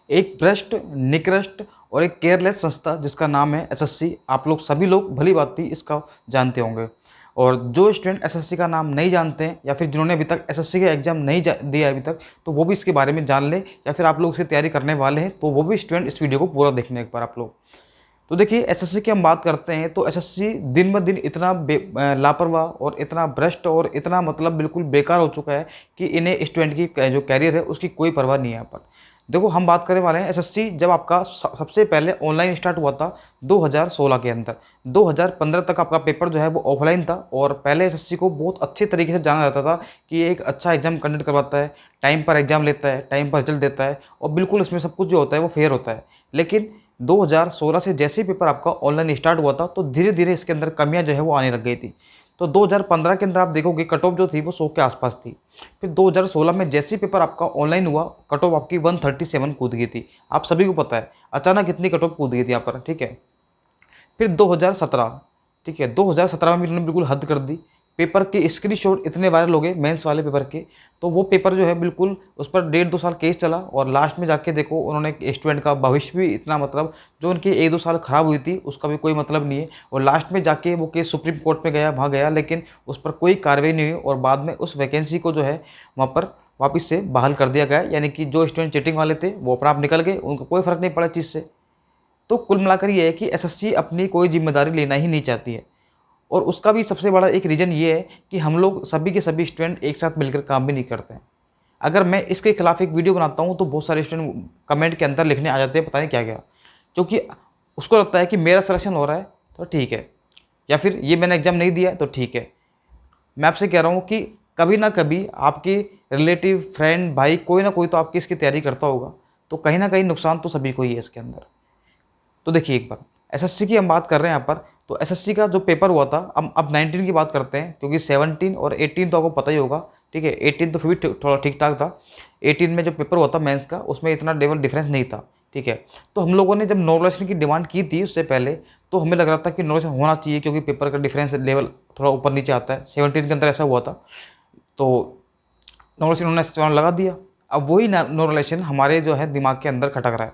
एक भ्रष्ट, निकृष्ट और एक केयरलेस संस्था जिसका नाम है एसएससी। आप लोग सभी लोग भली भांति इसका जानते होंगे। और जो स्टूडेंट एसएससी का नाम नहीं जानते हैं या फिर जिन्होंने अभी तक एसएससी का एग्जाम नहीं दिया अभी तक, तो वो भी इसके बारे में जान लें, या फिर आप लोग इसकी तैयारी करने वाले हैं तो वो भी स्टूडेंट इस वीडियो को पूरा देखने एक बार आप लोग। तो देखिए, एसएससी की हम बात करते हैं तो एसएससी दिन ब दिन इतना लापरवाह और इतना भ्रष्ट और इतना मतलब बिल्कुल बेकार हो चुका है कि इन्हें स्टूडेंट की जो कैरियर है उसकी कोई परवाह नहीं है यहाँ पर। देखो, हम बात करने वाले हैं एसएससी जब आपका सबसे पहले ऑनलाइन स्टार्ट हुआ था 2016 के अंदर। 2015 तक आपका पेपर जो है वो ऑफलाइन था, और पहले एसएससी को बहुत अच्छे तरीके से जाना जाता था कि ये एक अच्छा एग्जाम कंडक्ट करवाता है, टाइम पर एग्जाम लेता है, टाइम पर रिजल्ट देता है, और बिल्कुल इसमें सब कुछ जो होता है वो फेयर होता है। लेकिन 2016 से जैसे ही पेपर आपका ऑनलाइन स्टार्ट हुआ था तो धीरे धीरे इसके अंदर कमियां जो है वो आने लग गई थी। तो 2015 के अंदर आप देखोगे कट ऑफ जो थी वो 100 के आसपास थी। फिर 2016 में जैसे ही पेपर आपका ऑनलाइन हुआ, कट ऑफ आपकी 137 कूद गई थी। आप सभी को पता है अचानक इतनी कट ऑफ कूद गई थी यहाँ पर, ठीक है। फिर 2017, ठीक है, 2017 में भी इन्होंने बिल्कुल हद कर दी। पेपर के स्क्रीनशॉट इतने वायरल हो गए मेंस वाले पेपर के, तो वो पेपर जो है बिल्कुल उस पर 1.5-2 साल केस चला, और लास्ट में जाके देखो उन्होंने स्टूडेंट का भविष्य भी इतना मतलब जो उनकी 1-2 साल खराब हुई थी उसका भी कोई मतलब नहीं है। और लास्ट में जाके वो केस सुप्रीम कोर्ट में गया, वहाँ गया, लेकिन उस पर कोई कार्रवाई नहीं हुई, और बाद में उस वैकेंसी को जो है वहाँ पर वापस से बहाल कर दिया गया। यानी कि जो स्टूडेंट चीटिंग वाले थे वो अपना आप निकल गए, उनको कोई फर्क नहीं पड़ा चीज़ से। तो कुल मिलाकर ये है कि एसएससी अपनी कोई जिम्मेदारी लेना ही नहीं चाहती है, और उसका भी सबसे बड़ा एक रीज़न ये है कि हम लोग सभी के सभी स्टूडेंट एक साथ मिलकर काम भी नहीं करते हैं। अगर मैं इसके खिलाफ एक वीडियो बनाता हूँ तो बहुत सारे स्टूडेंट कमेंट के अंदर लिखने आ जाते हैं पता नहीं क्या क्या, क्योंकि उसको लगता है कि मेरा सिलेक्शन हो रहा है तो ठीक है, या फिर ये मैंने एग्ज़ाम नहीं दिया तो ठीक है। मैं आपसे कह रहा हूँ कि कभी ना कभी आपके रिलेटिव, फ्रेंड, भाई कोई ना कोई तो आपकी इसकी तैयारी करता होगा, तो कहीं ना कहीं नुकसान तो सभी को ही है इसके अंदर। तो देखिए एक बार, एसएससी की हम बात कर रहे हैं यहाँ पर, तो एसएससी का जो पेपर हुआ था, अब 19 की बात करते हैं, क्योंकि 17 और 18 तो आपको पता ही होगा, ठीक है। 18 तो फिर भी थोड़ा ठीक ठाक था। 18 में जो पेपर हुआ था मेंस का, उसमें इतना लेवल डिफरेंस नहीं था, ठीक है। तो हम लोगों ने जब नॉर्मलाइजेशन की डिमांड की थी उससे पहले, तो हमें लग रहा था कि नॉर्मलाइजेशन होना चाहिए, क्योंकि पेपर का डिफरेंस लेवल थोड़ा ऊपर नीचे आता है। 17 के अंदर ऐसा हुआ था, तो नॉर्मलाइजेशन उन्होंने चलान लगा दिया। अब वही नॉर्मलाइजेशन हमारे जो है दिमाग के अंदर खटक रहा है,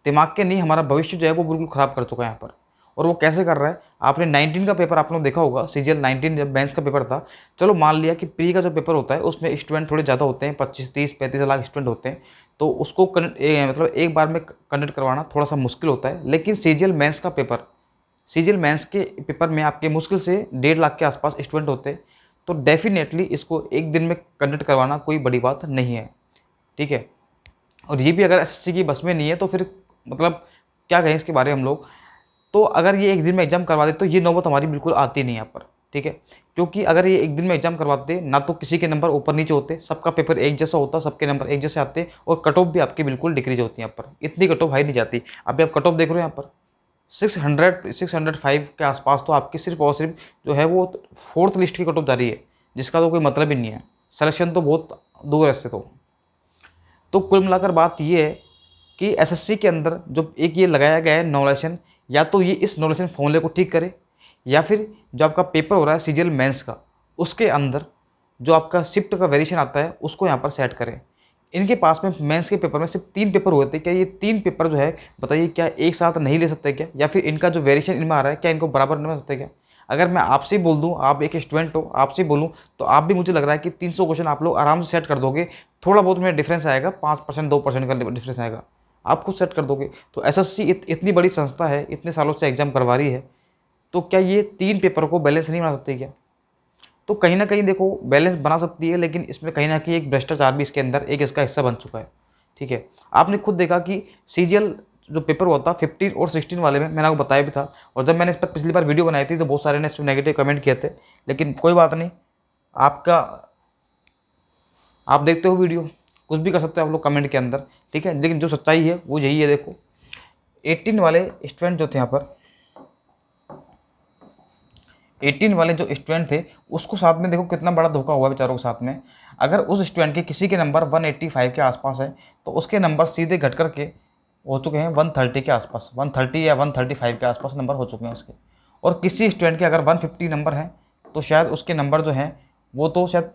दिमाग के नहीं, हमारा भविष्य जो है वो बिल्कुल ख़राब कर चुका है यहाँ पर। और वो कैसे कर रहा है, आपने 19 का पेपर आप लोगों ने देखा होगा, सीजीएल 19 जब बेंच का पेपर था। चलो मान लिया कि प्री का जो पेपर होता है उसमें स्टूडेंट थोड़े ज़्यादा होते हैं, 25, 30, 35 लाख स्टूडेंट होते हैं, तो उसको मतलब एक बार में कंडक्ट करवाना थोड़ा सा मुश्किल होता है। लेकिन सीजीएल मेंस का पेपर, सीजीएल मेंस के पेपर में आपके मुश्किल से 1.5 लाख के आसपास स्टूडेंट होते हैं, तो डेफिनेटली इसको एक दिन में कंडक्ट करवाना कोई बड़ी बात नहीं है, ठीक है। और ये भी अगर एसएससी की बस में नहीं है तो फिर मतलब क्या कहें इसके बारे में हम लोग। तो अगर ये एक दिन में एग्जाम करवा दे तो ये नौबत हमारी बिल्कुल आती नहीं यहाँ पर, ठीक है। क्योंकि अगर ये एक दिन में एग्जाम करवाते ना तो किसी के नंबर ऊपर नीचे होते, सबका पेपर एक जैसा होता, सबके नंबर एक जैसे आते, और कट ऑफ भी आपकी बिल्कुल डिक्रीज होती है यहाँ पर। इतनी कट ऑफ हाई नहीं जाती। अभी आप कट ऑफ देख रहे हो यहाँ पर 605 के आसपास, तो आपकी सिर्फ और सिर्फ जो है वो 4th लिस्ट की कट ऑफ जा रही है, जिसका तो कोई मतलब ही नहीं है। सिलेक्शन तो बहुत दूर है इससे। तो कुल मिलाकर बात ये है कि एसएससी के अंदर जो एक ये लगाया गया है नॉर्मलाइजेशन, या तो ये इस नॉर्मलाइजेशन फॉर्मूले को ठीक करे, या फिर जो आपका पेपर हो रहा है सीजीएल मेंस का, उसके अंदर जो आपका शिफ्ट का वेरिएशन आता है उसको यहाँ पर सेट करें। इनके पास में मेंस के पेपर में सिर्फ 3 पेपर हुए थे, क्या ये 3 पेपर जो है बताइए क्या एक साथ नहीं ले सकते क्या, या फिर इनका जो वेरिएशन इनमें आ रहा है क्या इनको बराबर नहीं बना सकते क्या। अगर मैं आपसे ही बोल दूं, आप एक स्टूडेंट हो, आपसे बोलूं तो आप भी, मुझे लग रहा है कि 300 क्वेश्चन आप लोग आराम से सेट कर दोगे। थोड़ा बहुत में डिफरेंस आएगा, 5% 2% का डिफरेंस आएगा, आप खुद सेट कर दोगे। तो एसएससी इतनी बड़ी संस्था है, इतने सालों से एग्जाम करवा रही है, तो क्या ये 3 पेपर को बैलेंस नहीं बना सकती क्या। तो कहीं ना कहीं देखो बैलेंस बना सकती है, लेकिन इसमें कहीं ना कहीं एक भ्रष्टाचार भी इसके अंदर एक इसका हिस्सा बन चुका है, ठीक है। आपने खुद देखा कि सीजीएल जो पेपर हुआ था 15 और 16 वाले में, मैंने आपको बताया भी था, और जब मैंने इस पर पिछली बार वीडियो बनाई थी तो बहुत सारे ने इस पर नेगेटिव कमेंट किए थे, लेकिन कोई बात नहीं, आपका आप देखते हो वीडियो, कुछ भी कर सकते हो आप लोग कमेंट के अंदर, ठीक है। लेकिन जो सच्चाई है वो यही है। देखो 18 वाले स्टूडेंट जो थे यहाँ पर, 18 वाले जो स्टूडेंट थे उसको साथ में देखो कितना बड़ा धोखा हुआ बेचारों के साथ में। अगर उस स्टूडेंट के किसी के नंबर 185 के आसपास है तो उसके नंबर सीधे घट करके हो चुके हैं 130 के आसपास, 130 या 135 के आसपास नंबर हो चुके हैं उसके। और किसी स्टूडेंट के अगर 150 नंबर हैं तो शायद उसके नंबर जो हैं वो तो शायद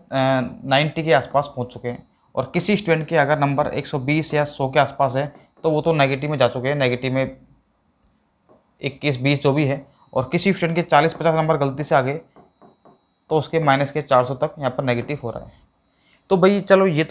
90 के आसपास पहुँच चुके हैं। और किसी स्टूडेंट के अगर नंबर 120 या 100 के आसपास है तो वो तो नेगेटिव में जा चुके हैं, नेगेटिव में 21, 20 जो भी है। और किसी स्टूडेंट के 40-50 नंबर गलती से आ गए तो उसके माइनस के 400 तक यहाँ पर नेगेटिव हो रहा है। तो भाई चलो ये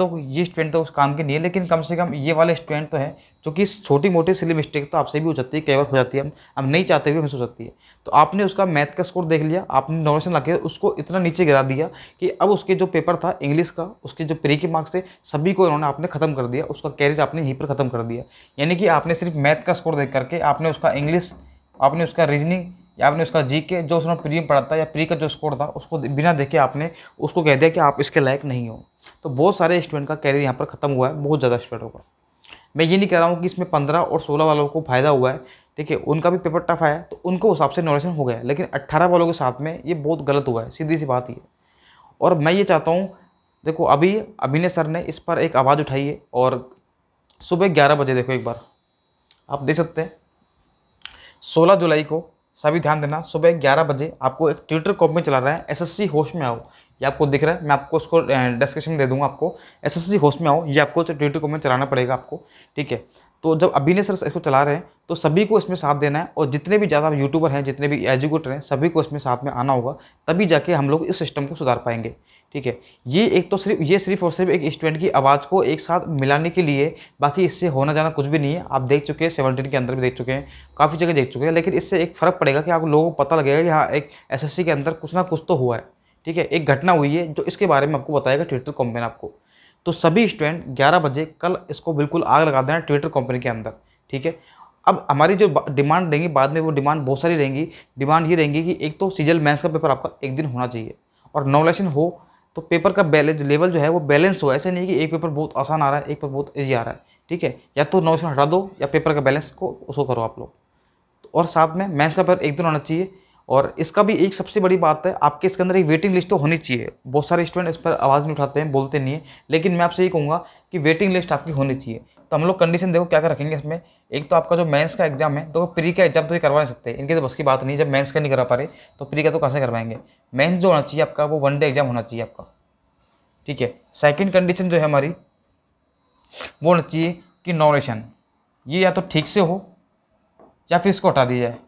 स्टूडेंट तो उस काम के नहीं है, लेकिन कम से कम ये वाले स्टूडेंट तो है जो कि छोटी मोटी सिली मिस्टेक तो आपसे भी हो जाती है, कई बार हो जाती है, हम नहीं चाहते हुए हमसे हो जाती है। तो आपने उसका मैथ का स्कोर देख लिया, आपने नॉर्मेशन ला के उसको इतना नीचे गिरा दिया कि अब उसके जो पेपर था इंग्लिश का, उसके जो प्री के मार्क्स थे सभी को इन्होंने आपने खत्म कर दिया, उसका कैरियर आपने यहीं पर खत्म कर दिया। यानी कि आपने सिर्फ मैथ का स्कोर देख करके आपने उसका इंग्लिश, आपने उसका रीजनिंग, या आपने उसका जीके जो उसने प्री में पढ़ा था या प्री का जो स्कोर था उसको बिना देखे आपने उसको कह दिया कि आप इसके लायक नहीं हो। तो बहुत सारे स्टूडेंट का कैरियर यहाँ पर खत्म हुआ है, बहुत ज़्यादा स्टूडेंटों का। मैं ये नहीं कह रहा हूँ कि इसमें 15 और 16 वालों को फायदा हुआ है, ठीक है, उनका भी पेपर टफ आया तो उनको हिसाब से नॉलेशन हो गया, लेकिन 18 वालों के साथ में ये बहुत गलत हुआ है, सीधी सी बात ये। और मैं ये चाहता हूँ, देखो अभी अभिनय सर ने इस पर एक आवाज़ उठाई है, और सुबह 11 बजे देखो एक बार आप देख सकते हैं 16 जुलाई को, सभी ध्यान देना, सुबह 11 बजे आपको एक ट्विटर कॉप में चला रहा है एसएससी होश में आओ। ये आपको दिख रहा है, मैं आपको उसको डिस्क्रिप्शन में दे दूंगा आपको, एसएससी होश में आओ, ये आपको ट्विटर कॉप में चलाना पड़ेगा आपको, ठीक है। तो जब अभिनय सर इसको चला रहे हैं तो सभी को इसमें साथ देना है, और जितने भी ज़्यादा यूट्यूबर हैं, जितने भी एजुकेटर हैं, सभी को इसमें साथ में आना होगा, तभी जाके हम लोग इस सिस्टम को सुधार पाएंगे, ठीक है। ये एक तो सिर्फ और सिर्फ एक स्टूडेंट की आवाज़ को एक साथ मिलाने के लिए, बाकी इससे होना जाना कुछ भी नहीं है। आप देख चुके हैं 17 के अंदर भी देख चुके हैं, काफ़ी जगह देख चुके हैं, लेकिन इससे एक फ़र्क पड़ेगा कि आप लोगों को पता लगेगा कि हाँ एक एसएससी के अंदर कुछ ना कुछ तो हुआ है, ठीक है, एक घटना हुई है जो इसके बारे में आपको बताएगा ट्विटर कंपनी आपको। तो सभी स्टूडेंट 11 बजे कल इसको बिल्कुल आग लगा देना ट्विटर कंपनी के अंदर, ठीक है। अब हमारी जो डिमांड रहेंगी बाद में, वो डिमांड बहुत सारी रहेंगी। डिमांड ये रहेंगी कि एक तो सीजल मेंस का पेपर आपका एक दिन होना चाहिए, और नॉलेशन हो तो पेपर का बैलेंस लेवल जो है वो बैलेंस हो, ऐसे नहीं कि एक पेपर बहुत आसान आ रहा है, एक पेपर बहुत ईजी आ रहा है, ठीक है। या तो नॉलेशन हटा दो या पेपर का बैलेंस को उसको करो आप लोग। और साथ में मेंस का पेपर एक दिन होना चाहिए। और इसका भी एक सबसे बड़ी बात है, आपके इसके अंदर एक वेटिंग लिस्ट तो होनी चाहिए। बहुत सारे स्टूडेंट इस पर आवाज़ नहीं उठाते हैं, बोलते नहीं है, लेकिन मैं आपसे ये कहूँगा कि वेटिंग लिस्ट आपकी होनी चाहिए। तो हम लोग कंडीशन देखो क्या क्या रखेंगे इसमें। एक तो आपका जो मेंस का एग्जाम है, तो प्री का एग्जाम तो ये करवा नहीं सकते, इनकी तो बस की बात नहीं, जब मेंस का नहीं करा पा रहे तो प्री का तो कैसे करवाएंगे। मेंस जो होना चाहिए आपका वो 1 डे एग्जाम होना चाहिए आपका, ठीक है। सेकंड कंडीशन जो है हमारी वो होना चाहिए कि नॉलेशन ये या तो ठीक से हो या फिर इसको हटा दिया जाए,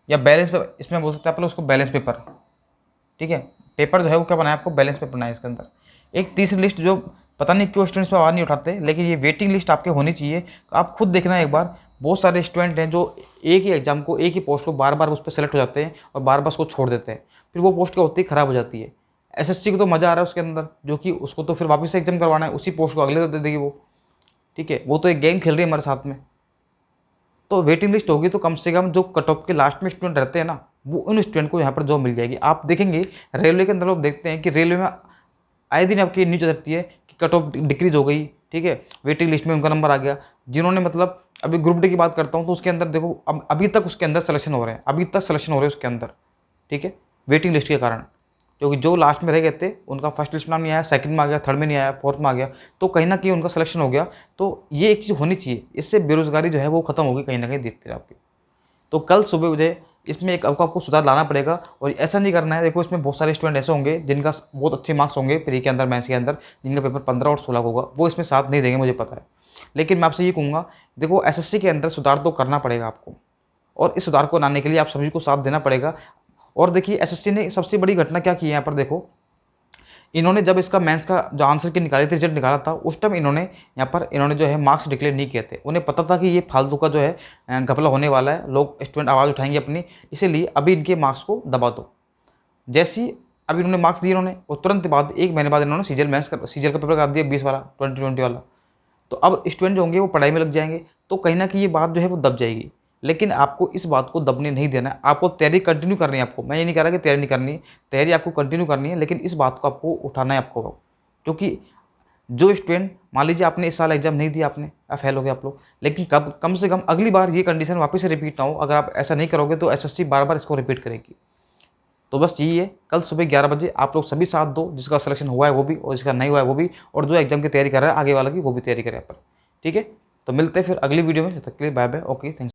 या बैलेंस पेपर इसमें बोल सकते हैं आप लोग उसको, बैलेंस पेपर, ठीक है। पेपर जो है वो क्या बनाया आपको, बैलेंस पेपर बनाया इसके अंदर। एक तीसरी लिस्ट जो पता नहीं क्यों स्टूडेंट्स पे आवाज़ नहीं उठाते, लेकिन ये वेटिंग लिस्ट आपके होनी चाहिए। आप खुद देखना एक बार, बहुत सारे स्टूडेंट हैं जो एक ही एग्जाम को, एक ही पोस्ट को बार बार उस पर सेलेक्ट हो जाते हैं और बार बार उसको छोड़ देते हैं, फिर वो पोस्ट क्या होती है, खराब हो जाती है। एसएससी को तो मज़ा आ रहा है उसके अंदर, जो कि उसको तो फिर वापस से एग्जाम करवाना है, उसी पोस्ट को अगले दे देगी वो, ठीक है। वो तो एक गेम खेल रही है हमारे साथ में। तो वेटिंग लिस्ट होगी तो कम से कम जो कट ऑफ के लास्ट में स्टूडेंट रहते हैं ना, वो उन स्टूडेंट को यहाँ पर जॉब मिल जाएगी। आप देखेंगे रेलवे के अंदर लोग देखते हैं कि रेलवे में आए दिन आपकी न्यूज रहती है कि कट ऑफ डिक्रीज हो गई, ठीक है, वेटिंग लिस्ट में उनका नंबर आ गया। जिन्होंने मतलब अभी ग्रुप डी की बात करता हूँ तो उसके अंदर देखो अब अभी तक उसके अंदर सिलेक्शन हो रहे हैं, अभी तक सिलेक्शन हो रहे हैं उसके अंदर, ठीक है, वेटिंग लिस्ट के कारण। क्योंकि जो लास्ट में रह गए थे उनका फर्स्ट लिस्ट में नाम नहीं आया, सेकंड में आ गया, थर्ड में नहीं आया, फोर्थ में आ गया, तो कहीं ना कहीं उनका सिलेक्शन हो गया। तो ये एक चीज़ होनी चाहिए, इससे बेरोजगारी जो है वो खत्म होगी कहीं ना कहीं, देखते रहे आपकी। तो कल सुबह मुझे इसमें एक आपको सुधार लाना पड़ेगा, और ऐसा नहीं करना है। देखो इसमें बहुत सारे स्टूडेंट ऐसे होंगे जिनका बहुत अच्छे मार्क्स होंगे प्री के अंदर, मेंस के अंदर, जिनका पेपर 15 और 16 होगा, वो इसमें साथ नहीं देंगे, मुझे पता है। लेकिन मैं आपसे ये कहूँगा, देखो एसएससी के अंदर सुधार तो करना पड़ेगा आपको, और इस सुधार को लाने के लिए आप सभी को साथ देना पड़ेगा। और देखिए एसएससी ने सबसे बड़ी घटना क्या की है यहाँ पर, देखो इन्होंने जब इसका मेंस का जो आंसर की निकाली थी, रिजल्ट निकाला था, उस टाइम इन्होंने जो है मार्क्स डिक्लेयर नहीं किए थे। उन्हें पता था कि ये फालतू का जो है घपला होने वाला है, लोग स्टूडेंट आवाज़ उठाएंगे अपनी, इसीलिए अभी इनके मार्क्स को दबा दो। जैसे ही अभी इन्होंने मार्क्स दिए इन्होंने, और तुरंत बाद 1 महीने बाद इन्होंने सीजल का पेपर कर दिया 20 वाला, 2020 वाला। तो अब स्टूडेंट जो होंगे वो पढ़ाई में लग जाएंगे, तो कहीं ना कहीं ये बात जो है वो दब जाएगी। लेकिन आपको इस बात को दबने नहीं देना है, आपको तैयारी कंटिन्यू करनी है। आपको मैं ये नहीं कह रहा कि तैयारी नहीं करनी है, तैयारी आपको कंटिन्यू करनी है, लेकिन इस बात को आपको उठाना है आपको। क्योंकि जो स्टूडेंट मान लीजिए आपने इस साल एग्जाम नहीं दिया, आपने फेल हो गए आप लोग, लेकिन कम से कम अगली बार ये कंडीशन वापस से रिपीट ना हो। अगर आप ऐसा नहीं करोगे तो एसएससी बार बार इसको रिपीट करेगी। तो बस यही है, कल सुबह 11 बजे आप लोग सभी साथ दो, जिसका सिलेक्शन हुआ है वो भी और जिसका नहीं हुआ है वो भी, और जो एग्जाम की तैयारी कर रहा है आगे वाला की, वो भी तैयारी करे पर, ठीक है। तो मिलते हैं फिर अगली वीडियो में, तब तक के लिए बाय बाय, ओके, थैंक्स।